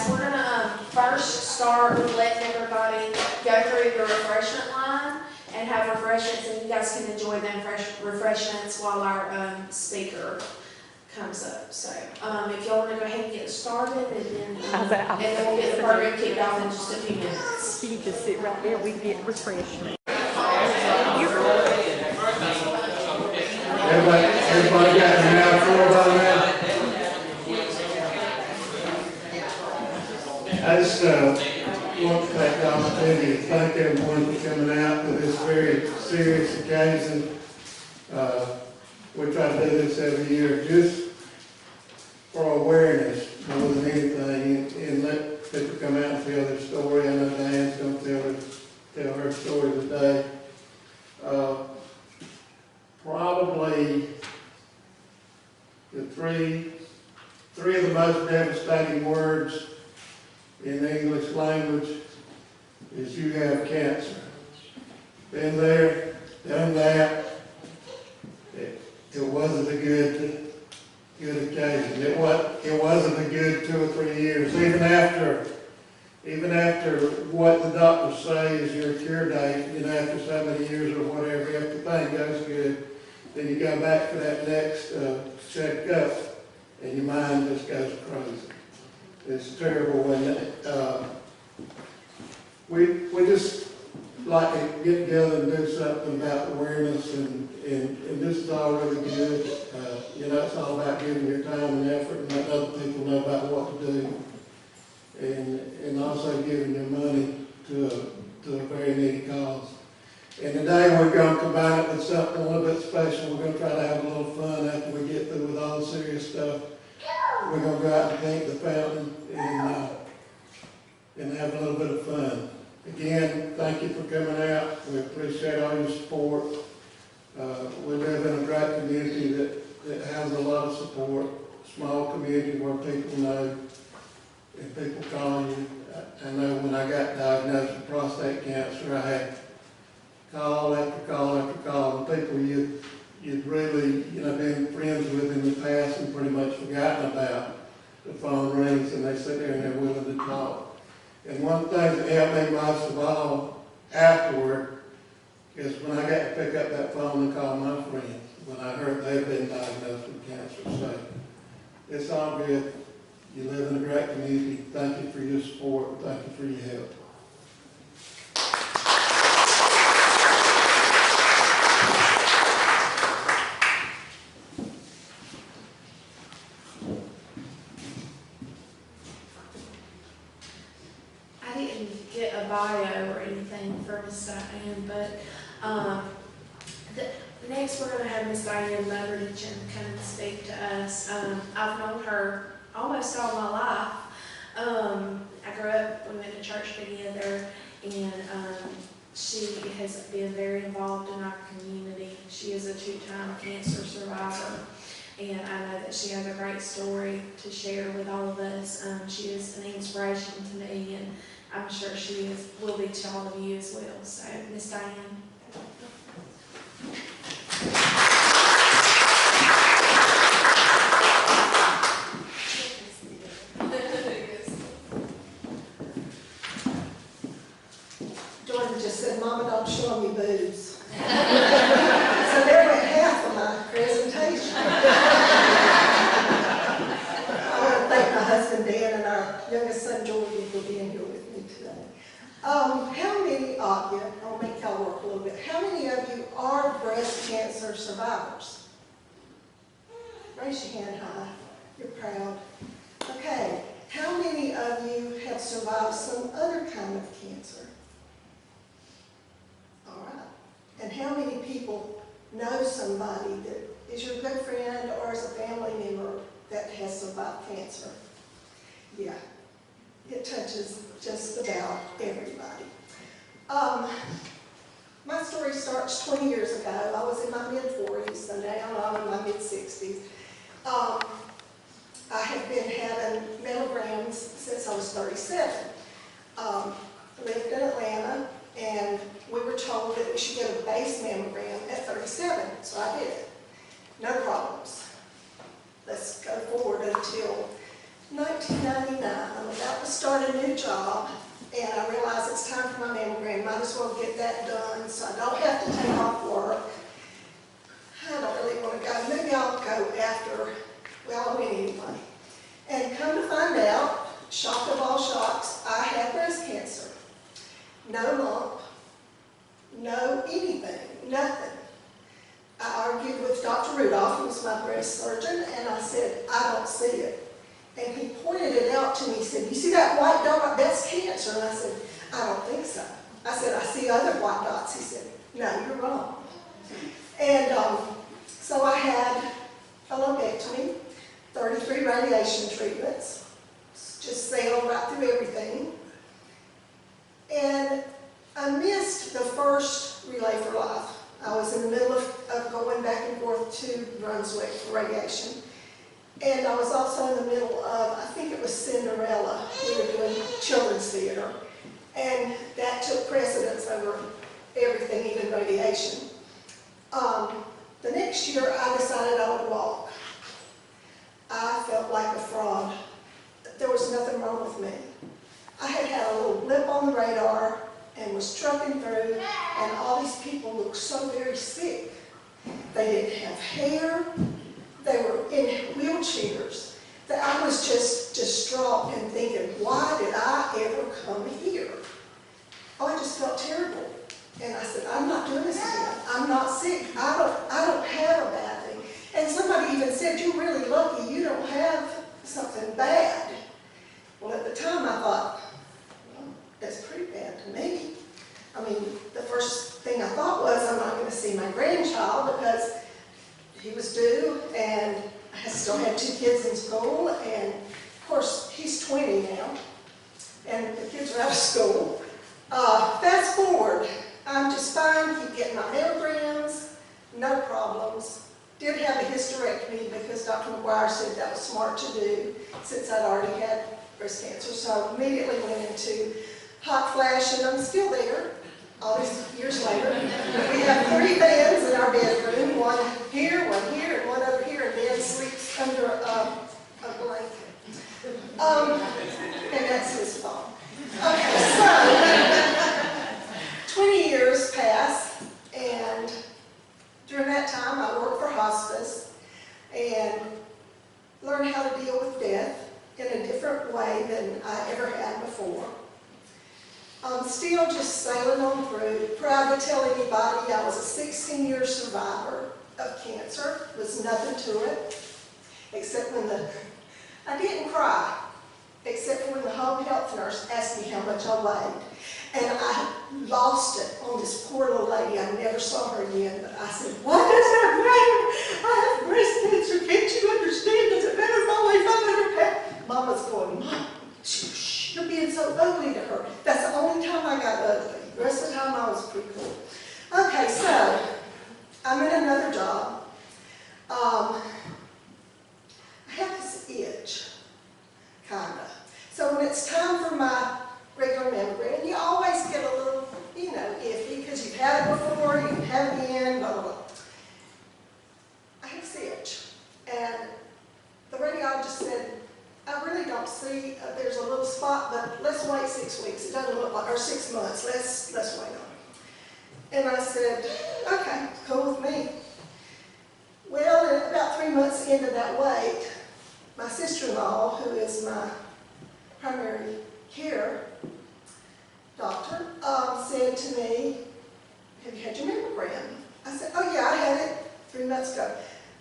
we're gonna first start with letting everybody go through the refreshment line and have refreshments, and you guys can enjoy them refreshments while our speaker comes up. So if y'all want to go ahead and get started, and then we'll get the program kicked off in just a few minutes. You can just sit right there. We can get refreshment. Everybody got their mouth full by now? I just want to take the opportunity to thank everyone for coming out to this very serious occasion. We try to do this every year just for awareness more than anything, and let people come out and tell their story. I know Diane's going to tell her story today. Probably the three of the most devastating words in the English language is "you have cancer." Been there, done that. It wasn't a good occasion. It wasn't a good 2 or 3 years. Even after what the doctors say is your cure date, after so many years or whatever, if the thing goes good, then you go back for that next checkup, and your mind just goes crazy. It's terrible when we just like to get together and do something about awareness, and this is all really good. It's all about giving your time and effort and letting other people know about what to do, and also giving your money to a very needy cause. And today we're going to combine it with something a little bit special. We're going to try to have a little fun after we get through with all the serious stuff. We're going to go out and paint the fountain and have a little bit of fun. Again, thank you for coming out. We appreciate all your support. We live in a great community that has a lot of support, small community where people know and people call you. I know when I got diagnosed with prostate cancer, I had call after call after call, and people you'd really been friends with in the past and pretty much forgotten about. The phone rings and they sit there and they're willing to talk. And one thing that helped me most of all afterward is when I got to pick up that phone and call my friends when I heard they'd been diagnosed with cancer. So it's all good. You live in a great community. Thank you for your support. Thank you for your help. I didn't get a bio or anything for Miss Diane, but next we're going to have Miss Diane Leverage come and speak to us. I've known her almost all my life. I grew up, we went to church together, and she has been very involved in our community. She is a 2-time cancer survivor, and I know that she has a great story to share with all of us. She is an inspiration to me, and I'm sure she will be to all of you as well. So, Miss Diane. Jordan just said, "Mama, don't show me boobs." So there went half of my presentation. I want to thank my husband Dan and our youngest son Jordan for being here with me today. How many of you, I'll make y'all work a little bit, how many of you are breast cancer survivors? Raise your hand high. You're proud. Okay. How many of you have survived some other kind of cancer? All right. And how many people know somebody that is your good friend or is a family member that has survived cancer? Yeah, it touches just about everybody. My story starts 20 years ago. I was in my mid-40s, so now I'm in my mid-60s. I have been having mammograms since I was 37. Lived in Atlanta, and we were told that we should get a base mammogram at 37, so I did. No problems. Let's go forward until 1999. I'm about to start start a new job, and I realize it's time for my mammogram. Might as well get that done so I don't have to take off work. I don't really want to go. Maybe I'll go after, well, I went anyway. And come to find out, shock of all shocks, I had breast cancer. No lump, no anything, nothing. I argued with Dr. Rudolph, who was my breast surgeon, and I said, I don't see it. And he pointed it out to me. He said, you see that white dot? That's cancer. And I said, I don't think so. I said, I see other white dots. He said, no, you're wrong. And so I had a lumpectomy, 33 radiation treatments, just sailed right through everything. And I missed the first Relay for Life. I was in the middle of going back and forth to Brunswick for radiation. And I was also in the middle of, I think it was Cinderella. We were doing children's theater. And that took precedence over everything, even radiation. The next year, I decided I would walk. I felt like a fraud. There was nothing wrong with me. I had had a little blip on the radar and was trucking through, and all these people looked so very sick. They didn't have hair. They were in wheelchairs. That I was just distraught and thinking, why did I ever come here? Oh, I just felt terrible. And I said, I'm not doing this again. I'm not sick. I don't have a bad thing. And somebody even said, you're really lucky you don't have something bad. Well, at the time I thought, well, that's pretty bad to me. I mean, the first thing I thought was, I'm not going to see my grandchild because he was due, and I still had 2 kids in school, and of course, he's 20 now, and the kids are out of school. Fast forward, I'm just fine, keep getting my mammograms, no problems. Did have a hysterectomy because Dr. McGuire said that was smart to do since I'd already had breast cancer, so I immediately went into hot flash, and I'm still there. All these years later, we have 3 fans in our bedroom, one here, and one over here, and Dan sleeps under a blanket. And that's his fault. Okay, so 20 years pass, and during that time I worked for hospice and learned how to deal with death in a different way than I ever had before. Still just sailing on through. Proud to tell anybody I was a 16-year survivor of cancer. Was nothing to it, except when I didn't cry, except for when the home health nurse asked me how much I weighed. And I lost it on this poor little lady. I never saw her again, but I said, what does that matter? I have breast cancer. Can't you understand? Does it matter if I weigh 500 pounds? Mama's going, Mom, shh, you're being so ugly to her. That's the only time I got ugly. The rest of the time I was pretty cool. Okay, so I'm in another job. I have this itch, kinda. So when it's time for my regular mammogram, you always get a little, iffy because you've had it before, you have it again, blah, blah, blah. I have this itch. And the radiologist said, I really don't see, there's a little spot, but let's wait 6 weeks. It doesn't look like, or 6 months, let's wait on it. And I said, okay, cool with me. Well, about 3 months into that wait, my sister-in-law, who is my primary care doctor, said to me, have you had your mammogram? I said, oh yeah, I had it 3 months ago.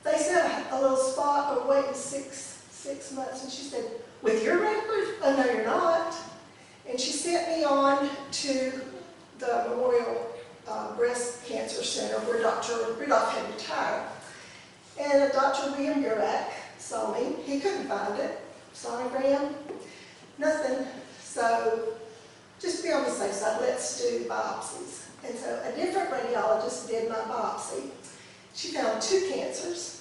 They said a little spot, but waiting six months, and she said, with your record? Oh, no, you're not. And she sent me on to the Memorial Breast Cancer Center where Dr. Rudolph had retired. And Dr. William Gurak saw me. He couldn't find it. Sonogram, nothing. So just to be on the safe side, let's do biopsies. And so a different radiologist did my biopsy. She found 2 cancers.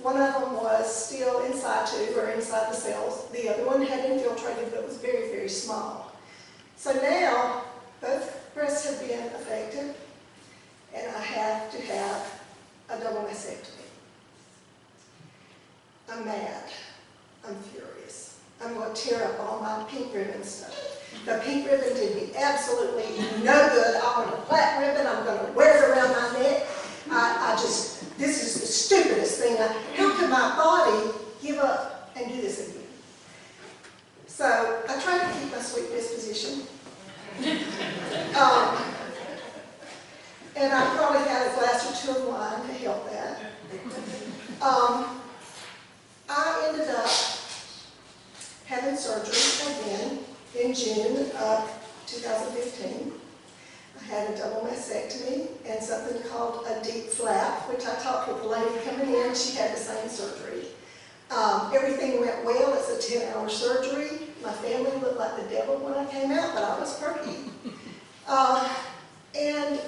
One of them was still in situ, or inside the cells. The other one had infiltrated, but was very, very small. So now, both breasts have been affected, and I have to have a double mastectomy. I'm mad. I'm furious. I'm going to tear up all my pink ribbon stuff. The pink ribbon did me absolutely no good. I want a black ribbon. I'm going to wear it around my neck. This is the stupidest thing. How could my body give up and do this again? So I try to keep my sweet disposition. And I probably had a glass or two of wine to help that. I ended up having surgery again in June of 2015. I had a double mastectomy and something called a deep flap, which I talked with the lady coming in. She had the same surgery. Everything went well. It's a 10-hour surgery. My family looked like the devil when I came out, but I was pretty. And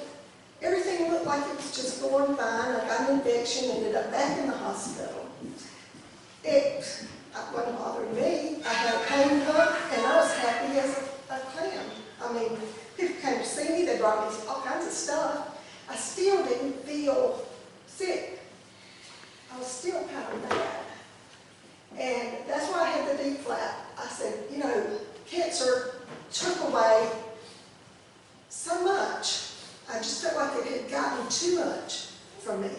everything looked like it was just going fine. I got an infection, ended up back in the hospital. It wasn't bothering me. I had a pain pump, and I was happy as a clam. I mean, people came to see me. They brought me all kinds of stuff. I still didn't feel sick. I was still kind of bad. And that's why I had the deep flap. I said, you know, cancer took away so much. I just felt like it had gotten too much from me.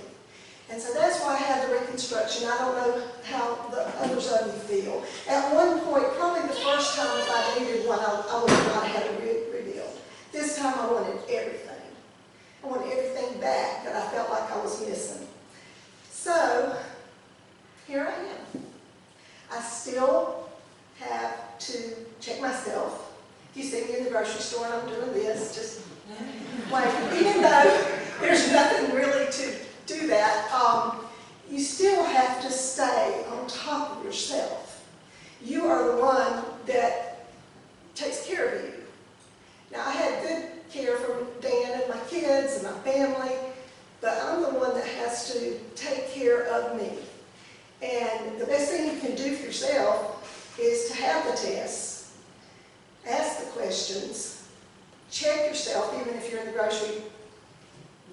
And so that's why I had the reconstruction. I don't know how the others of you feel. At one point, probably the first time if I needed one, I would have not had a rib revealed. This time I wanted everything. I wanted everything back that I felt like I was missing. So, here I am. I still have to check myself. If you see me in the grocery store and I'm doing this, just wait. Even though there's nothing really to do that, you still have to stay on top of yourself. You are the one that takes care of you. Now, I had good care from Dan and my kids and my family, but I'm the one that has to take care of me. And the best thing you can do for yourself is to have the tests, ask the questions, check yourself, even if you're in the grocery,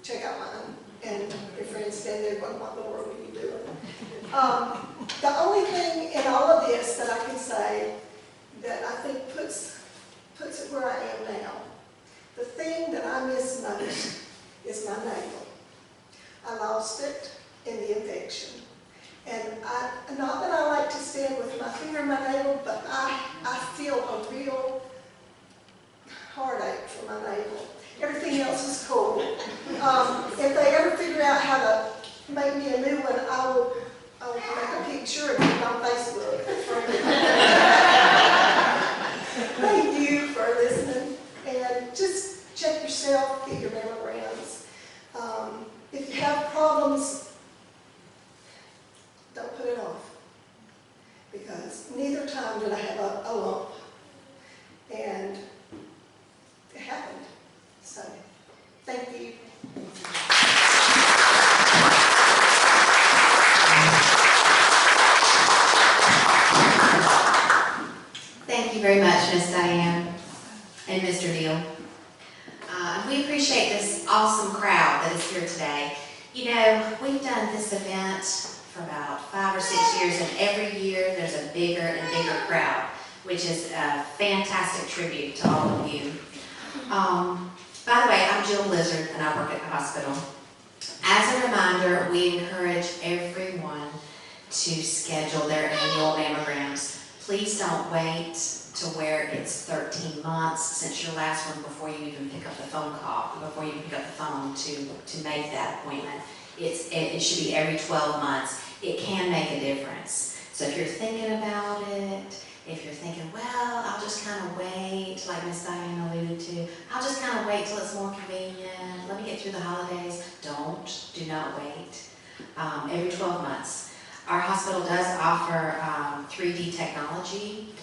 check out mine, and your friends stand there going, what in the world are you doing? The only thing in all of this that I can say that I think puts it where I am now, the thing that I miss most is my navel. I lost it in the infection. And not that I like to stand with my finger in my navel, but I feel a real heartache for my navel. Everything else is cool. If they ever figure out how to make me a new one, I will make a picture and put it on Facebook. Thank you for listening. And just check yourself, get your mammograms. If you have problems, don't put it off, because neither time did I have a lump, and it happened. So, thank you. Thank you very much, Miss Diane and Mr. Neal. We appreciate this awesome crowd that is here today. You know, we've done this event for about 5 or 6 years, and every year there's a bigger and bigger crowd, which is a fantastic tribute to all of you. By the way, I'm Jill Blizzard, and I work at the hospital. As a reminder, we encourage everyone to schedule their annual mammograms. Please don't wait to where it's 13 months since your last one before you even pick up the phone call, before you pick up the phone to make that appointment. It should be every 12 months. It can make a difference. So if you're thinking about it, if you're thinking, well, I'll just kind of wait, like Miss Diane alluded to, I'll just kind of wait till it's more convenient, let me get through the holidays. Do not wait. Every 12 months. Our hospital does offer 3D technology.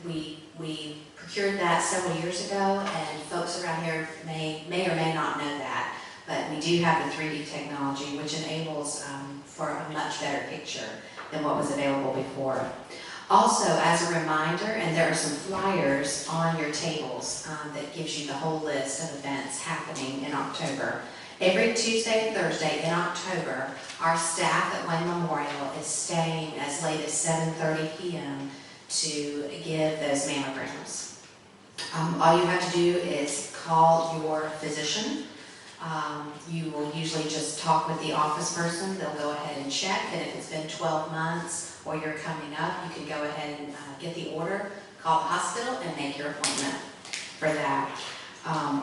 We procured that several years ago, and folks around here may or may not know that. But we do have the 3D technology, which enables for a much better picture than what was available before. Also, as a reminder, and there are some flyers on your tables that gives you the whole list of events happening in October. Every Tuesday and Thursday in October, our staff at Wayne Memorial is staying as late as 7:30 p.m. to give those mammograms. All you have to do is call your physician. You will usually just talk with the office person. They'll go ahead and check, and if it's been 12 months or you're coming up, you can go ahead and get the order, call the hospital, and make your appointment for that.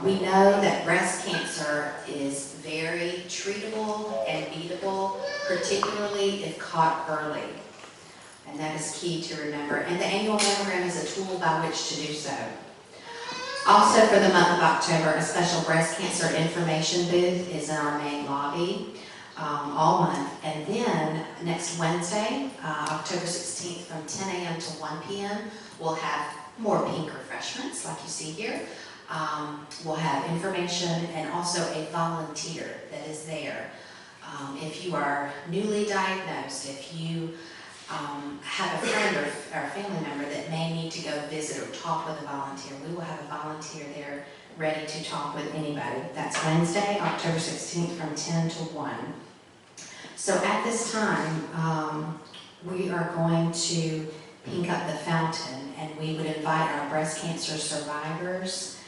We know that breast cancer is very treatable and beatable, particularly if caught early. And that is key to remember. And the annual mammogram is a tool by which to do so. Also, for the month of October, a special breast cancer information booth is in our main lobby all month. And then next Wednesday, October 16th, from 10 a.m. to 1 p.m., we'll have more pink refreshments like you see here. We'll have information and also a volunteer that is there. If you are newly diagnosed, if you have a friend or a family member that may need to go visit or talk with a volunteer, we will have a volunteer there ready to talk with anybody. That's Wednesday, October 16th from 10 to 1. So at this time, we are going to pink up the fountain, and we would invite our breast cancer survivors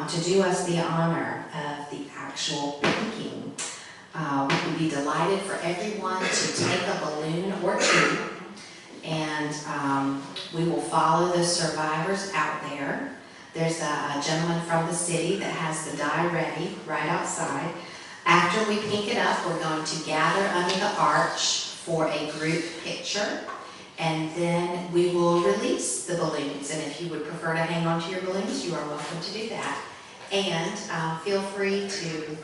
to do us the honor of the actual pinking. We would be delighted for everyone to take a balloon or two, and we will follow the survivors out there. There's a gentleman from the city that has the dye ready right outside. After we pink it up, we're going to gather under the arch for a group picture, and then we will release the balloons. And if you would prefer to hang on to your balloons, you are welcome to do that. And feel free to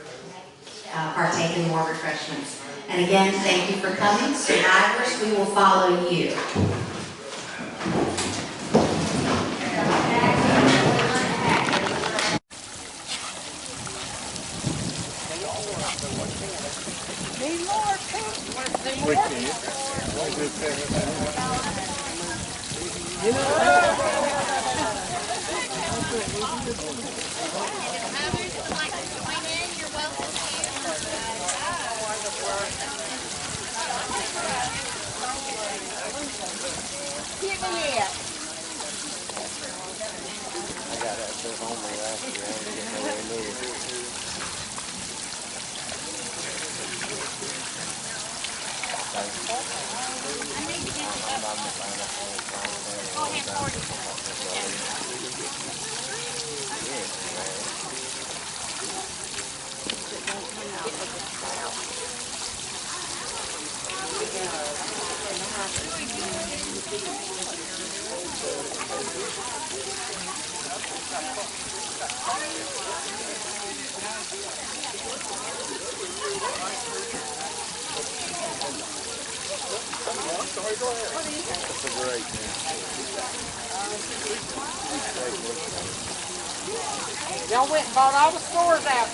partake in more refreshments. And again, thank you for coming. Survivors, we will follow you. Y'all went and bought all the stores out.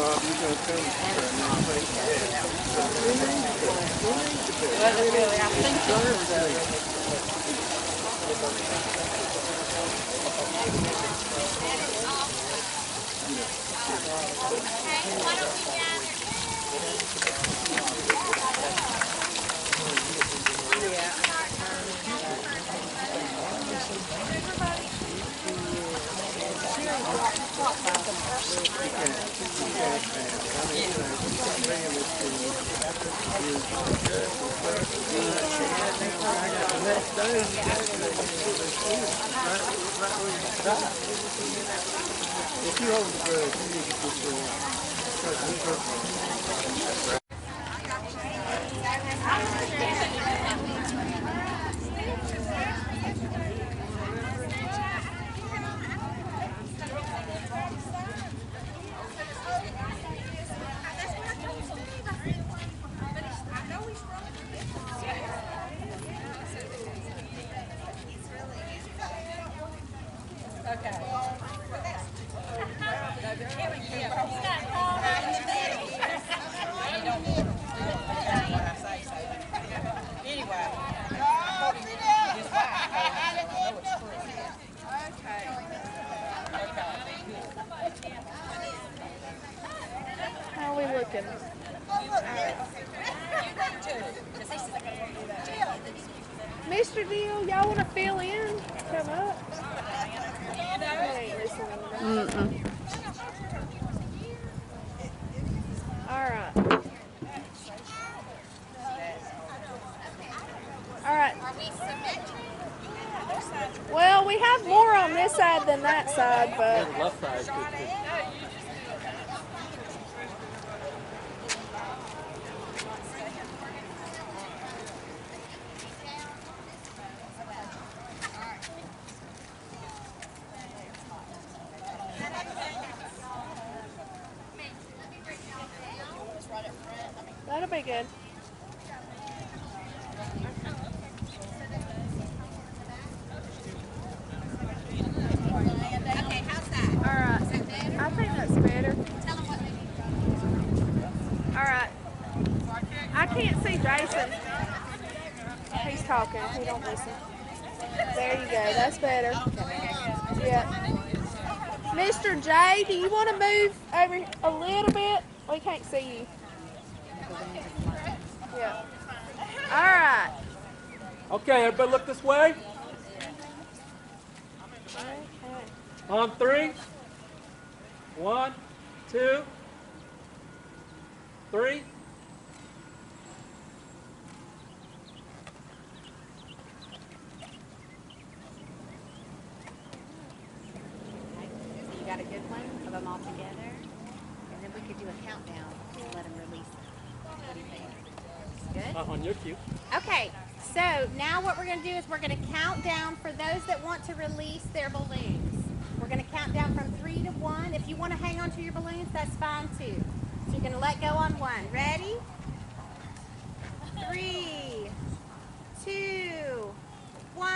Bob, you gonna come? I think If you hold the bread, you need to put Okay. good. Mr. Deal, y'all want to fill in? Come up. Mm-mm. All right. All right. Well, we have more on this side than that side, but. The left side is good too. That'll be good. Okay, how's that? All right. I think that's better. Tell them what All right. I can't see Jason. He's talking. He don't listen. There you go. That's better. Yeah. Mr. J, do you want to move over a little bit? We can't see you. Yeah. All right. Okay, everybody look this way. Okay. On 3. 1, 2, 3. You got a good one of them all together? And then we could do a countdown and let them release it. What do you think? Good? On your cue. Okay, so now what we're going to do is we're going to count down for those that want to release their balloons. We're going to count down from 3 to 1. If you want to hang on to your balloons, that's fine too. So you're going to let go on 1. Ready? 3, 2, 1.